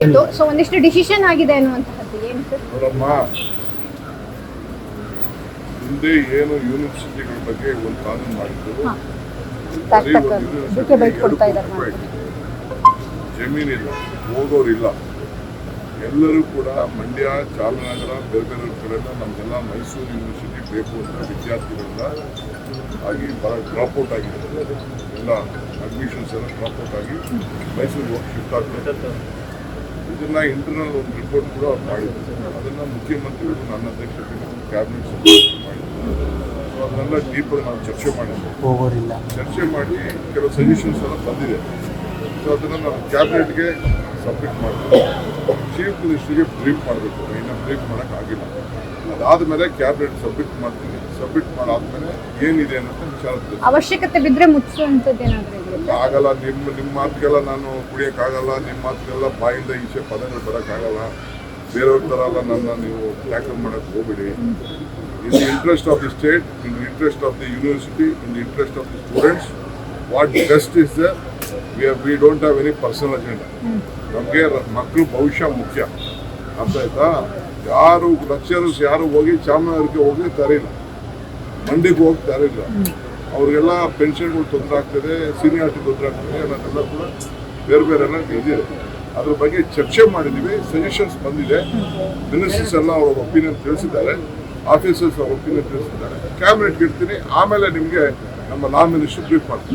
So ಒಂದಿಷ್ಟು decision ಆಗಿದೆ ಅನ್ನುವಂತಹದ್ದು ಏನು ಸರ್? ನೋಡಮ್ಮ, ಹಿಂದೆ ಏನು ಯೂನಿವರ್ಸಿಟಿಗಳ ಬಗ್ಗೆ ಒಂದು ಕಾನೂನು ಮಾಡಿದ್ರು, ಜಮೀನಿಲ್ಲ, ಹೋಗೋರಿಲ್ಲ, ಎಲ್ಲರೂ ಕೂಡ ಮಂಡ್ಯ, ಚಾಮರಾಜನಗರ, ಬೇರೆ ಬೇರೆ ಕಡೆಯಿಂದ ನಮಗೆಲ್ಲ ಮೈಸೂರು ಯೂನಿವರ್ಸಿಟಿ ಬೇಕು ಅಂತ ವಿದ್ಯಾರ್ಥಿಗಳೆಲ್ಲ ಆಗಿ ಡ್ರಾಪ್ಔಟ್ ಆಗಿದೆ. ಎಲ್ಲ ಅಡ್ಮಿಷನ್ಸ್ ಎಲ್ಲ ಡ್ರಾಪ್ಔಟ್ ಆಗಿ ಮೈಸೂರಿಗೆ ಹೋಗಿ ಶಿಫ್ಟ್ ಆಗ್ತದೆ. ಇದನ್ನ ಇಂಟರ್ನಲ್ ಒಂದು ರಿಪೋರ್ಟ್ ಕೂಡ ಅವ್ರು ಮಾಡಿದ್ರು. ಅದನ್ನು ಮುಖ್ಯಮಂತ್ರಿಗಳು ನನ್ನ ಅಧ್ಯಕ್ಷತೆಯಲ್ಲಿ ಕ್ಯಾಬಿನೆಟ್ ಸಭೆಯಲ್ಲಿ ಮಾಡಿದ್ರು. ಸೊ ಅದನ್ನೆಲ್ಲ ಡೀಪರ್ ನಾವು ಚರ್ಚೆ ಮಾಡಿದ್ವಿ. ಚರ್ಚೆ ಮಾಡಿ ಕೆಲವು ಸಜೆಷನ್ಸ್ ಎಲ್ಲ ಬಂದಿದೆ. ಸೊ ಅದನ್ನು ನಾವು ಕ್ಯಾಬಿನೆಟ್ಗೆ ಸಬ್ಮಿಟ್ ಮಾಡ್ತೀವಿ. ಚೀಫ್ ಮಿನಿಸ್ಟ್ರಿಗೆ ಬ್ರೀಫ್ ಮಾಡಬೇಕು. ಇನ್ನು ಬ್ರೀಫ್ ಮಾಡೋಕ್ಕಾಗಿಲ್ಲ. ಅದಾದಮೇಲೆ ಕ್ಯಾಬಿನೆಟ್ ಸಬ್ಮಿಟ್ ಮಾಡ್ತೀನಿ. ಸಬ್ಮಿಟ್ ಮಾಡಾದ್ಮೇಲೆ ಏನಿದೆ ಅನ್ನೋದು ವಿಚಾರ ಅವಶ್ಯಕತೆ ಬಿದ್ದರೆ ಮುಚ್ಚುವಂಥದ್ದು ಏನಾದರೂ ಆಗಲ್ಲ. ನಿಮ್ಮ ಮಾತುಗೆಲ್ಲ ನಾನು ಕುಡಿಯೋಕ್ಕಾಗಲ್ಲ. ನಿಮ್ಮ ಮಾತುಗೆಲ್ಲ ಬಾಯಿಂದ ಈಚೆ ಪದಗಳು ಬರೋಕ್ಕಾಗಲ್ಲ. ಬೇರೆಯವ್ರ ಥರ ಎಲ್ಲ ನನ್ನ ನೀವು ಟ್ಯಾಕಲ್ ಮಾಡೋಕ್ಕೆ ಹೋಗ್ಬಿಡಿ. In the interest of the state, in the interest of the university, in the interest of the students, what best is the we don't have any personal agenda. ನಮಗೆ ಮಕ್ಕಳು ಭವಿಷ್ಯ ಮುಖ್ಯ. ಅರ್ಥ ಆಯ್ತಾ? ಯಾರು ಲೆಕ್ಚರರ್ಸ್ ಯಾರು ಹೋಗಿ ಚಾಮರಾಜನಗರಕ್ಕೆ ಹೋಗಿ ತರಿಲ್ಲ, ಮಂಡ್ಯಕ್ಕೆ ಹೋಗಿ ತರಿಲ್ಲ. ಅವ್ರಿಗೆಲ್ಲ ಪೆನ್ಷನ್ಗಳು ತೊಂದರೆ ಆಗ್ತದೆ, ಸೀನಿಯಾರಿಟಿ ತೊಂದರೆ ಆಗ್ತದೆ. ಅನ್ನೋದೆಲ್ಲ ಕೂಡ ಬೇರೆ ಬೇರೆ ಎಲ್ಲ ಇದೆ. ಅದ್ರ ಬಗ್ಗೆ ಚರ್ಚೆ ಮಾಡಿದ್ದೀವಿ. ಸಜೆಷನ್ಸ್ ಬಂದಿದೆ. ಮಿನಿಸ್ಟರ್ಸ್ ಎಲ್ಲ ಅವ್ರ ಒಪಿನಿಯನ್ ತಿಳಿಸಿದ್ದಾರೆ. ಆಫೀಸರ್ಸ್ ಅವ್ರ ಒಪಿನಿಯನ್ ತಿಳಿಸಿದ್ದಾರೆ. ಕ್ಯಾಬಿನೆಟ್ಗೆ ಇಡ್ತೀನಿ. ಆಮೇಲೆ ನಿಮಗೆ ನಮ್ಮ ಲಾ ಮಿನಿಸ್ಟರ್ ಬ್ರೀಫ್ ಮಾಡ್ತೀನಿ.